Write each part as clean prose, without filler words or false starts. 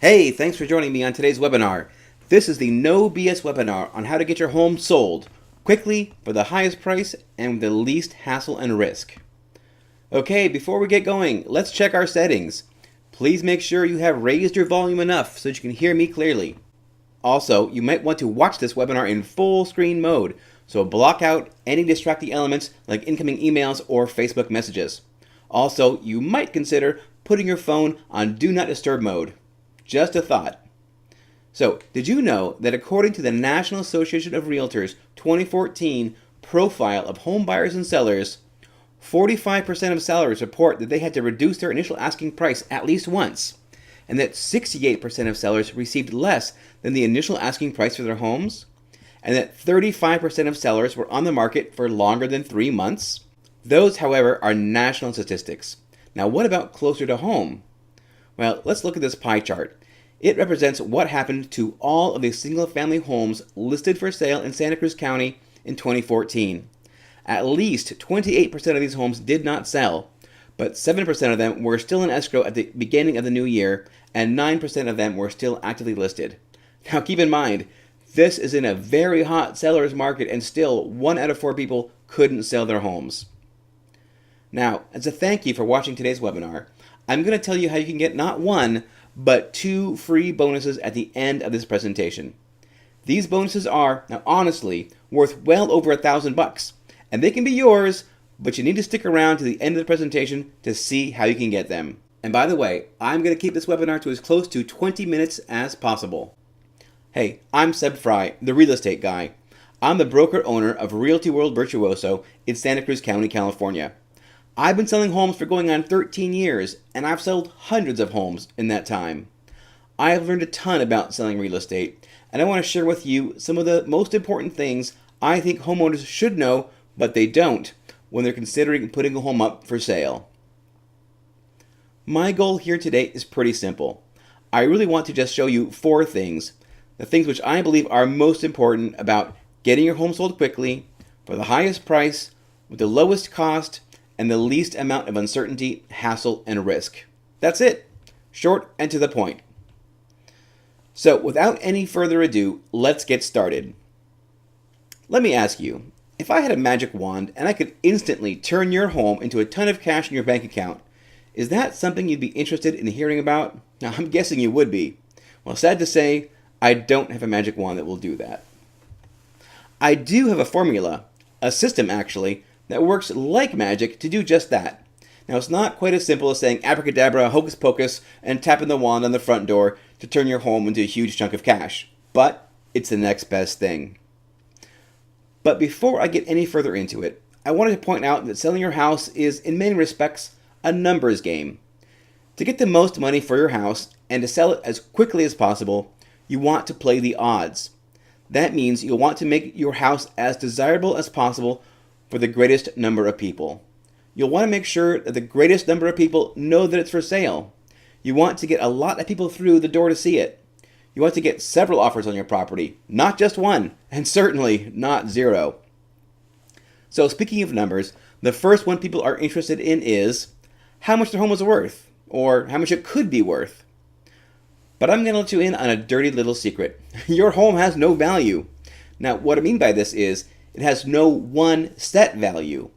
Hey, thanks for joining me on today's webinar. This is the No BS webinar on how to get your home sold quickly for the highest price and with the least hassle and risk. Okay, before we get going, let's check our settings. Please make sure you have raised your volume enough so that you can hear me clearly. Also, you might want to watch this webinar in full screen mode, so block out any distracting elements like incoming emails or Facebook messages. Also, you might consider putting your phone on Do Not Disturb mode. Just a thought. So, did you know that according to the National Association of Realtors 2014 profile of home buyers and sellers, 45% of sellers report that they had to reduce their initial asking price at least once, and that 68% of sellers received less than the initial asking price for their homes, and that 35% of sellers were on the market for longer than 3 months? Those, however, are national statistics. Now, what about closer to home? Well, let's look at this pie chart. It represents what happened to all of the single-family homes listed for sale in Santa Cruz County in 2014. At least 28% of these homes did not sell, but 7% of them were still in escrow at the beginning of the new year, and 9% of them were still actively listed. Now keep in mind, this is in a very hot seller's market, and still 1 out of 4 people couldn't sell their homes. Now, as a thank you for watching today's webinar, I'm going to tell you how you can get not 1, but 2 free bonuses at the end of this presentation. These bonuses are, now honestly, worth well over $1,000, and they can be yours, but you need to stick around to the end of the presentation to see how you can get them. And by the way, I'm going to keep this webinar to as close to 20 minutes as possible. Hey, I'm Seb Fry, the real estate guy. I'm the broker owner of Realty World Virtuoso in Santa Cruz County, California. I've been selling homes for going on 13 years, and I've sold hundreds of homes in that time. I have learned a ton about selling real estate, and I want to share with you some of the most important things I think homeowners should know, but they don't, when they're considering putting a home up for sale. My goal here today is pretty simple. I really want to just show you 4 things, the things which I believe are most important about getting your home sold quickly, for the highest price, with the lowest cost, and the least amount of uncertainty, hassle, and risk. That's it. Short and to the point. So, without any further ado, let's get started. Let me ask you, if I had a magic wand and I could instantly turn your home into a ton of cash in your bank account, is that something you'd be interested in hearing about? Now, I'm guessing you would be. Well, sad to say, I don't have a magic wand that will do that. I do have a formula, a system actually, that works like magic to do just that. Now, it's not quite as simple as saying abracadabra, hocus pocus, and tapping the wand on the front door to turn your home into a huge chunk of cash, but it's the next best thing. But before I get any further into it, I wanted to point out that selling your house is, in many respects, a numbers game. To get the most money for your house and to sell it as quickly as possible, you want to play the odds. That means you'll want to make your house as desirable as possible for the greatest number of people. You'll want to make sure that the greatest number of people know that it's for sale. You want to get a lot of people through the door to see it. You want to get several offers on your property, not just 1, and certainly not 0. So speaking of numbers, the first one people are interested in is how much their home is worth, or how much it could be worth. But I'm going to let you in on a dirty little secret. Your home has no value. Now, what I mean by this is, it has no one set value.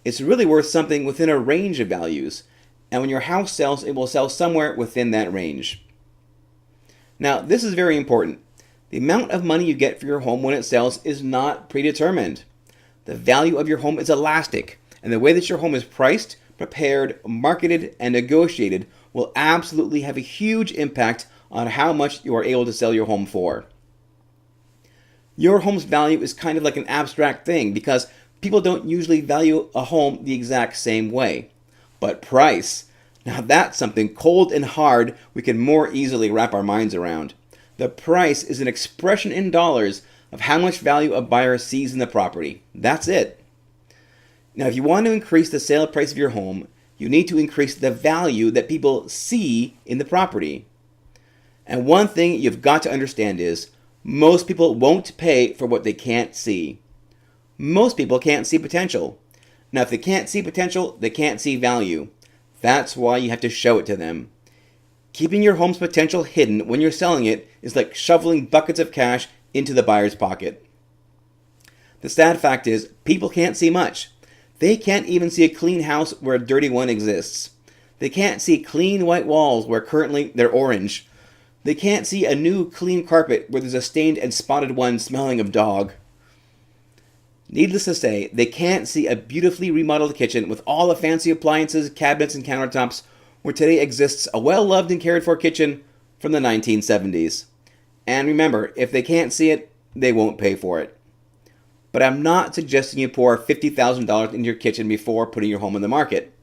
It's really worth something within a range of values, and when your house sells, it will sell somewhere within that range. Now, this is very important. The amount of money you get for your home when it sells is not predetermined. The value of your home is elastic, and the way that your home is priced, prepared, marketed, and negotiated will absolutely have a huge impact on how much you are able to sell your home for. Your home's value is kind of like an abstract thing because people don't usually value a home the exact same way. But price, now that's something cold and hard we can more easily wrap our minds around. The price is an expression in dollars of how much value a buyer sees in the property. That's it. Now, if you want to increase the sale price of your home, you need to increase the value that people see in the property. And one thing you've got to understand is, most people won't pay for what they can't see. Most people can't see potential. Now, if they can't see potential, they can't see value. That's why you have to show it to them. Keeping your home's potential hidden when you're selling it is like shoveling buckets of cash into the buyer's pocket. The sad fact is, people can't see much. They can't even see a clean house where a dirty one exists. They can't see clean white walls where currently they're orange. They can't see a new clean carpet where there's a stained and spotted one smelling of dog. Needless to say, they can't see a beautifully remodeled kitchen with all the fancy appliances, cabinets, and countertops where today exists a well-loved and cared-for kitchen from the 1970s. And remember, if they can't see it, they won't pay for it. But I'm not suggesting you pour $50,000 into your kitchen before putting your home on the market.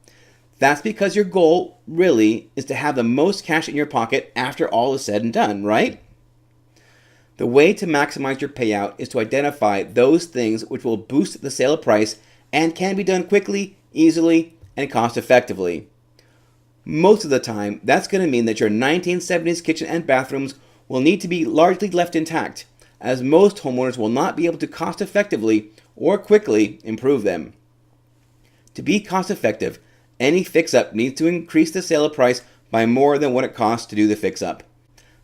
That's because your goal, really, is to have the most cash in your pocket after all is said and done, right? The way to maximize your payout is to identify those things which will boost the sale price and can be done quickly, easily, and cost-effectively. Most of the time, that's going to mean that your 1970s kitchen and bathrooms will need to be largely left intact, as most homeowners will not be able to cost-effectively or quickly improve them. To be cost-effective, any fix-up needs to increase the sale price by more than what it costs to do the fix-up.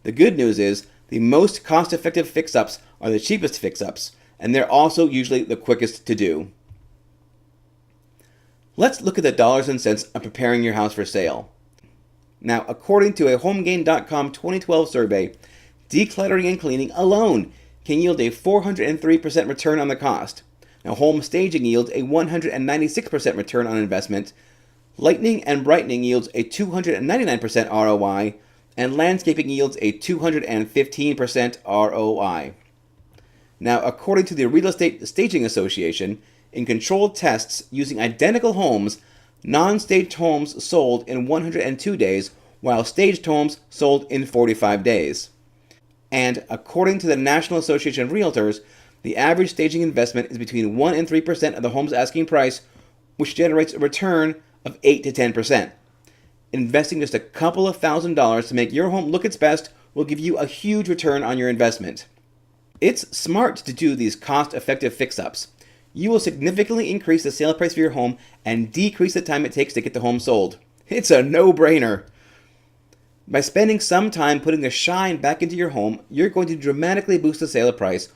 The good news is, the most cost-effective fix-ups are the cheapest fix-ups, and they're also usually the quickest to do. Let's look at the dollars and cents of preparing your house for sale. Now, according to a HomeGain.com 2012 survey, decluttering and cleaning alone can yield a 403% return on the cost. Now, home staging yields a 196% return on investment, lighting and brightening yields a 299% ROI, and landscaping yields a 215% ROI. Now, according to the Real Estate Staging Association, in controlled tests using identical homes, non-staged homes sold in 102 days, while staged homes sold in 45 days. And according to the National Association of Realtors, the average staging investment is between 1 and 3% of the home's asking price, which generates a return of 8 to 10%. Investing just a couple of $1,000s to make your home look its best will give you a huge return on your investment. It's smart to do these cost-effective fix-ups. You will significantly increase the sale price for your home and decrease the time it takes to get the home sold. It's a no-brainer. By spending some time putting the shine back into your home, you're going to dramatically boost the sale price,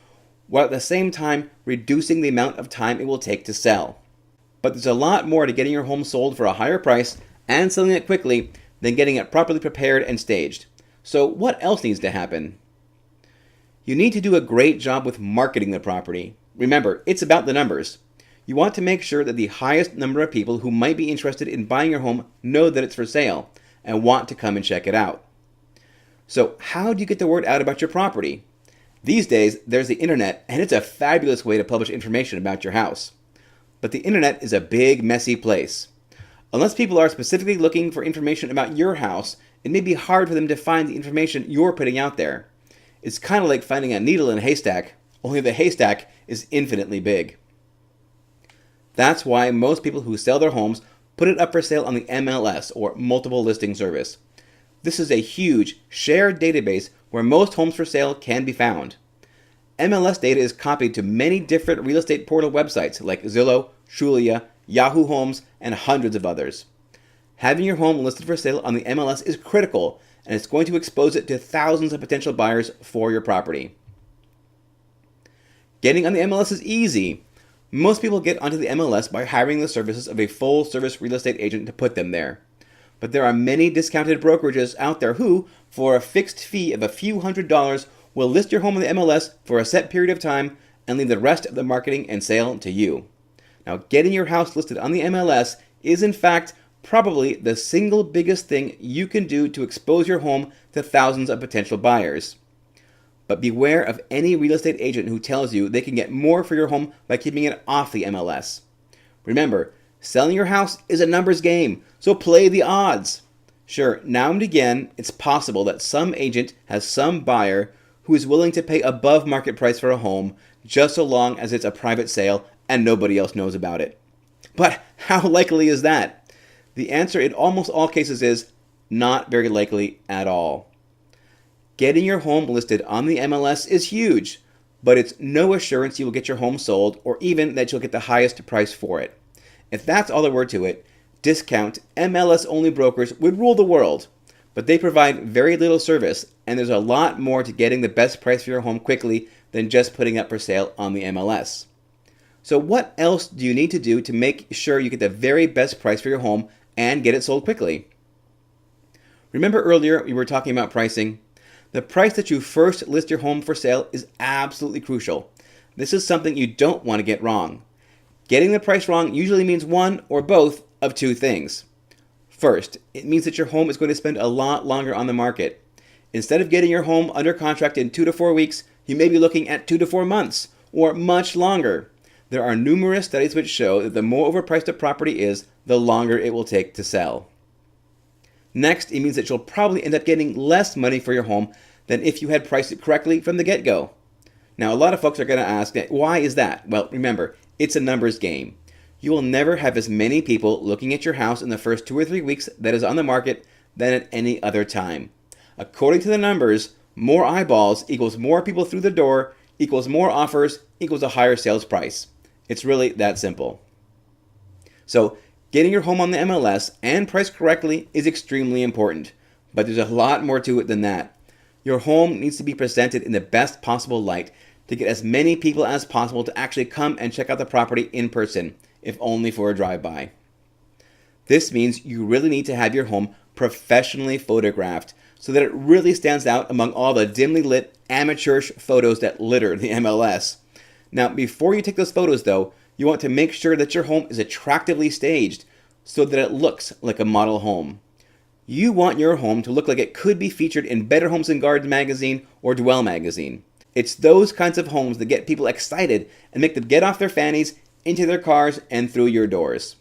while at the same time reducing the amount of time it will take to sell. But there's a lot more to getting your home sold for a higher price and selling it quickly than getting it properly prepared and staged. So what else needs to happen? You need to do a great job with marketing the property. Remember, it's about the numbers. You want to make sure that the highest number of people who might be interested in buying your home know that it's for sale and want to come and check it out. So how do you get the word out about your property? These days, there's the internet, and it's a fabulous way to publish information about your house. But the internet is a big, messy place. Unless people are specifically looking for information about your house, it may be hard for them to find the information you're putting out there. It's kind of like finding a needle in a haystack, only the haystack is infinitely big. That's why most people who sell their homes put it up for sale on the MLS, or Multiple Listing Service. This is a huge, shared database where most homes for sale can be found. MLS data is copied to many different real estate portal websites like Zillow, Trulia, Yahoo Homes, and hundreds of others. Having your home listed for sale on the MLS is critical, and it's going to expose it to thousands of potential buyers for your property. Getting on the MLS is easy. Most people get onto the MLS by hiring the services of a full-service real estate agent to put them there. But there are many discounted brokerages out there who, for a fixed fee of a few $100s, will list your home on the MLS for a set period of time and leave the rest of the marketing and sale to you. Now, getting your house listed on the MLS is, in fact, probably the single biggest thing you can do to expose your home to thousands of potential buyers. But beware of any real estate agent who tells you they can get more for your home by keeping it off the MLS. Remember, selling your house is a numbers game, so play the odds. Sure, now and again, it's possible that some agent has some buyer who is willing to pay above market price for a home just so long as it's a private sale and nobody else knows about it. But how likely is that? The answer in almost all cases is not very likely at all. Getting your home listed on the MLS is huge, but it's no assurance you will get your home sold or even that you'll get the highest price for it. If that's all there were to it, discount MLS-only brokers would rule the world. but they provide very little service, and there's a lot more to getting the best price for your home quickly than just putting up for sale on the MLS. So what else do you need to do to make sure you get the very best price for your home and get it sold quickly? Remember earlier we were talking about pricing? The price that you first list your home for sale is absolutely crucial. This is something you don't want to get wrong. Getting the price wrong usually means one or both of two things. First, it means that your home is going to spend a lot longer on the market. Instead of getting your home under contract in 2 to 4 weeks, you may be looking at 2 to 4 months, or much longer. There are numerous studies which show that the more overpriced a property is, the longer it will take to sell. Next, it means that you'll probably end up getting less money for your home than if you had priced it correctly from the get-go. Now, a lot of folks are going to ask, why is that? Well, remember, it's a numbers game. You will never have as many people looking at your house in the first 2 or 3 weeks that is on the market than at any other time. According to the numbers, more eyeballs equals more people through the door, equals more offers, equals a higher sales price. It's really that simple. So, getting your home on the MLS and priced correctly is extremely important, but there's a lot more to it than that. Your home needs to be presented in the best possible light to get as many people as possible to actually come and check out the property in person, if only for a drive-by. This means you really need to have your home professionally photographed so that it really stands out among all the dimly lit amateurish photos that litter the MLS. Now, before you take those photos though, you want to make sure that your home is attractively staged so that it looks like a model home. You want your home to look like it could be featured in Better Homes and Gardens magazine or Dwell magazine. It's those kinds of homes that get people excited and make them get off their fannies, into their cars, and through your doors.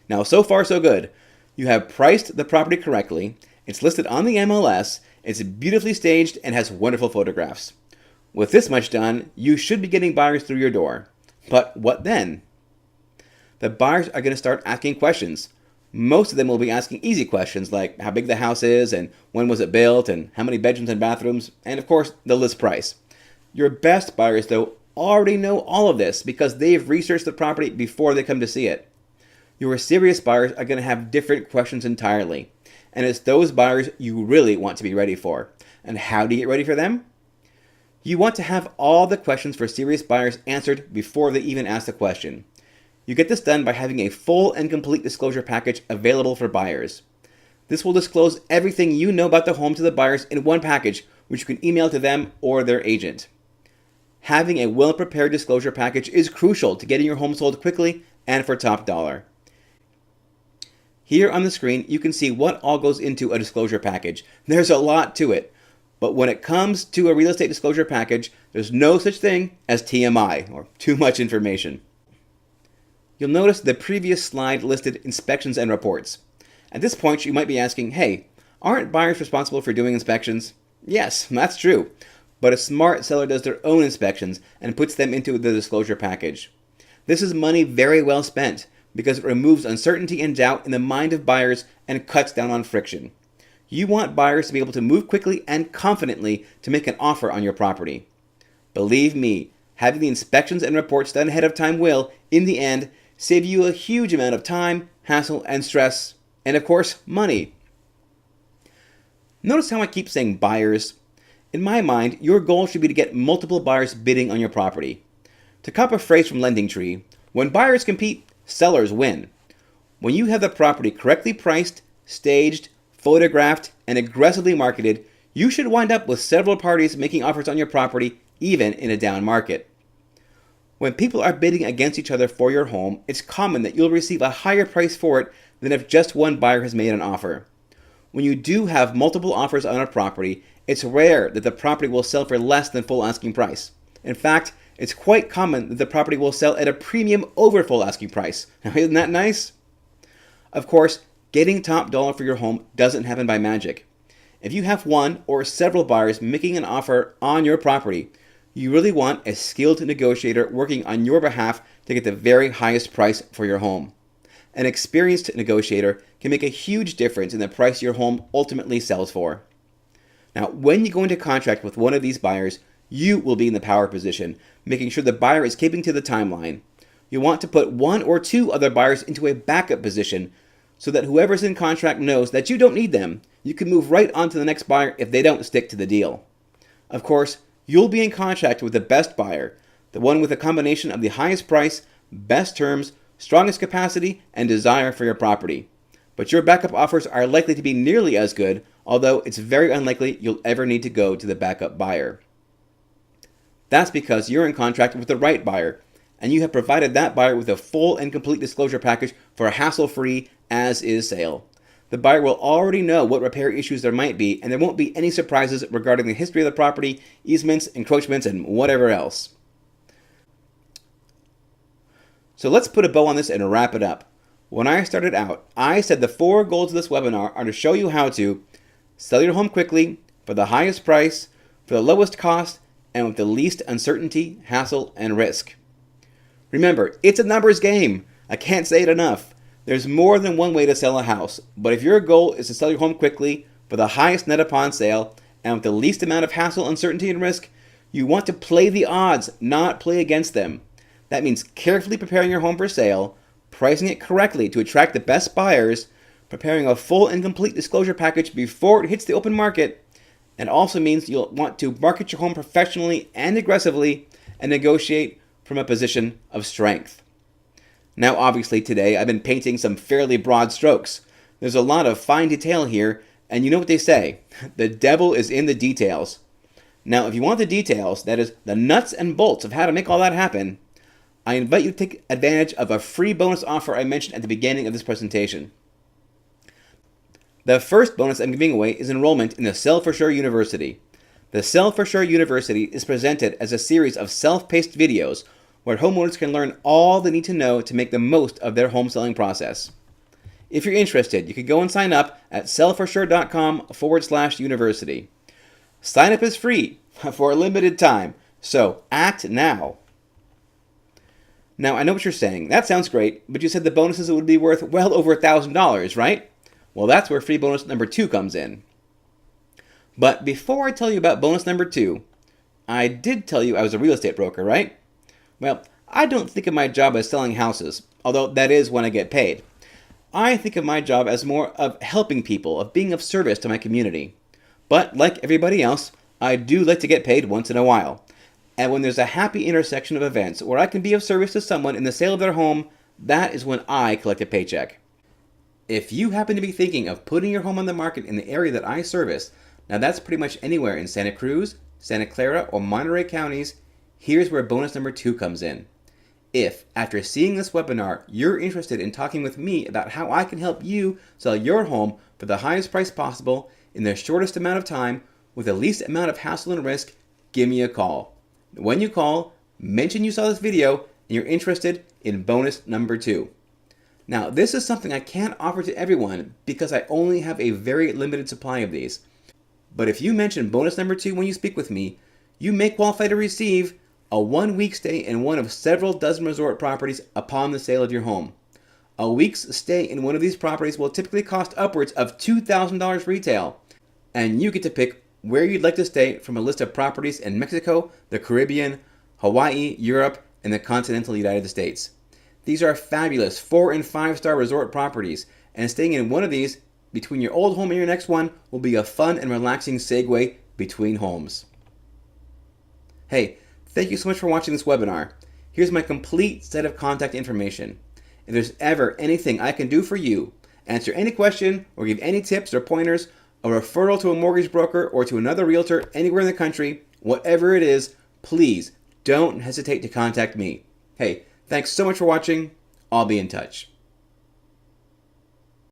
Now, so far so good. You have priced the property correctly, it's listed on the MLS, it's beautifully staged, and has wonderful photographs. With this much done, you should be getting buyers through your door. But what then? The buyers are going to start asking questions. Most of them will be asking easy questions like how big the house is and when was it built and how many bedrooms and bathrooms, and of course the list price. Your best buyers though already know all of this because they've researched the property before they come to see it. Your serious buyers are going to have different questions entirely, and it's those buyers you really want to be ready for. And how do you get ready for them? You want to have all the questions for serious buyers answered before they even ask the question. You get this done by having a full and complete disclosure package available for buyers. This will disclose everything you know about the home to the buyers in one package, which you can email to them or their agent. Having a well-prepared disclosure package is crucial to getting your home sold quickly and for top dollar. Here on the screen, you can see what all goes into a disclosure package. There's a lot to it. But when it comes to a real estate disclosure package, there's no such thing as TMI, or too much information. You'll notice the previous slide listed inspections and reports. At this point, you might be asking, hey, aren't buyers responsible for doing inspections? Yes, that's true. But a smart seller does their own inspections and puts them into the disclosure package. This is money very well spent because it removes uncertainty and doubt in the mind of buyers and cuts down on friction. You want buyers to be able to move quickly and confidently to make an offer on your property. Believe me, having the inspections and reports done ahead of time will, in the end, save you a huge amount of time, hassle, and stress, and of course, money. Notice how I keep saying buyers. In my mind, your goal should be to get multiple buyers bidding on your property. To copy a phrase from Lending Tree, when buyers compete, sellers win. When you have the property correctly priced, staged, photographed, and aggressively marketed, you should wind up with several parties making offers on your property, even in a down market. When people are bidding against each other for your home, it's common that you'll receive a higher price for it than if just one buyer has made an offer. When you do have multiple offers on a property, it's rare that the property will sell for less than full asking price. In fact, it's quite common that the property will sell at a premium over full asking price. Now, isn't that nice? Of course, getting top dollar for your home doesn't happen by magic. If you have one or several buyers making an offer on your property, you really want a skilled negotiator working on your behalf to get the very highest price for your home. An experienced negotiator can make a huge difference in the price your home ultimately sells for. Now, when you go into contract with one of these buyers, you will be in the power position, making sure the buyer is keeping to the timeline. You want to put one or two other buyers into a backup position so that whoever's in contract knows that you don't need them. You can move right on to the next buyer if they don't stick to the deal. Of course, you'll be in contract with the best buyer, the one with a combination of the highest price, best terms, strongest capacity, and desire for your property. But your backup offers are likely to be nearly as good, although it's very unlikely you'll ever need to go to the backup buyer. That's because you're in contract with the right buyer, and you have provided that buyer with a full and complete disclosure package for a hassle-free as-is sale. The buyer will already know what repair issues there might be, and there won't be any surprises regarding the history of the property, easements, encroachments, and whatever else. So let's put a bow on this and wrap it up. When I started out, I said the 4 goals of this webinar are to show you how to sell your home quickly, for the highest price, for the lowest cost, and with the least uncertainty, hassle, and risk. Remember, it's a numbers game. I can't say it enough. There's more than one way to sell a house, but if your goal is to sell your home quickly, for the highest net upon sale, and with the least amount of hassle, uncertainty, and risk, you want to play the odds, not play against them. That means carefully preparing your home for sale, pricing it correctly to attract the best buyers, preparing a full and complete disclosure package before it hits the open market, and also means you'll want to market your home professionally and aggressively and negotiate from a position of strength. Now, obviously, today I've been painting some fairly broad strokes. There's a lot of fine detail here, and you know what they say, the devil is in the details. Now, if you want the details, that is, the nuts and bolts of how to make all that happen, I invite you to take advantage of a free bonus offer I mentioned at the beginning of this presentation. The first bonus I'm giving away is enrollment in the Sell For Sure University. The Sell For Sure University is presented as a series of self-paced videos where homeowners can learn all they need to know to make the most of their home selling process. If you're interested, you can go and sign up at sellforsure.com/university. Sign up is free for a limited time, so act now. Now, I know what you're saying. That sounds great, but you said the bonuses would be worth well over $1,000, right? Well, that's where free bonus number 2 comes in. But before I tell you about bonus number 2, I did tell you I was a real estate broker, right? Well, I don't think of my job as selling houses, although that is when I get paid. I think of my job as more of helping people, of being of service to my community. But like everybody else, I do like to get paid once in a while. And when there's a happy intersection of events where I can be of service to someone in the sale of their home, that is when I collect a paycheck. If you happen to be thinking of putting your home on the market in the area that I service, now that's pretty much anywhere in Santa Cruz, Santa Clara, or Monterey counties, here's where bonus number 2 comes in. If, after seeing this webinar, you're interested in talking with me about how I can help you sell your home for the highest price possible in the shortest amount of time with the least amount of hassle and risk, give me a call. When you call, mention you saw this video and you're interested in bonus number 2. Now, this is something I can't offer to everyone because I only have a very limited supply of these. But if you mention bonus number 2 when you speak with me, you may qualify to receive a 1-week stay in one of several dozen resort properties upon the sale of your home. A week's stay in one of these properties will typically cost upwards of $2,000 retail, and you get to pick where you'd like to stay from a list of properties in Mexico, the Caribbean, Hawaii, Europe, and the continental United States. These are fabulous 4- and 5-star resort properties, and staying in one of these between your old home and your next one will be a fun and relaxing segue between homes. Hey, thank you so much for watching this webinar. Here's my complete set of contact information. If there's ever anything I can do for you, answer any question or give any tips or pointers, a referral to a mortgage broker or to another realtor anywhere in the country, whatever it is, please don't hesitate to contact me. Hey, thanks so much for watching. I'll be in touch.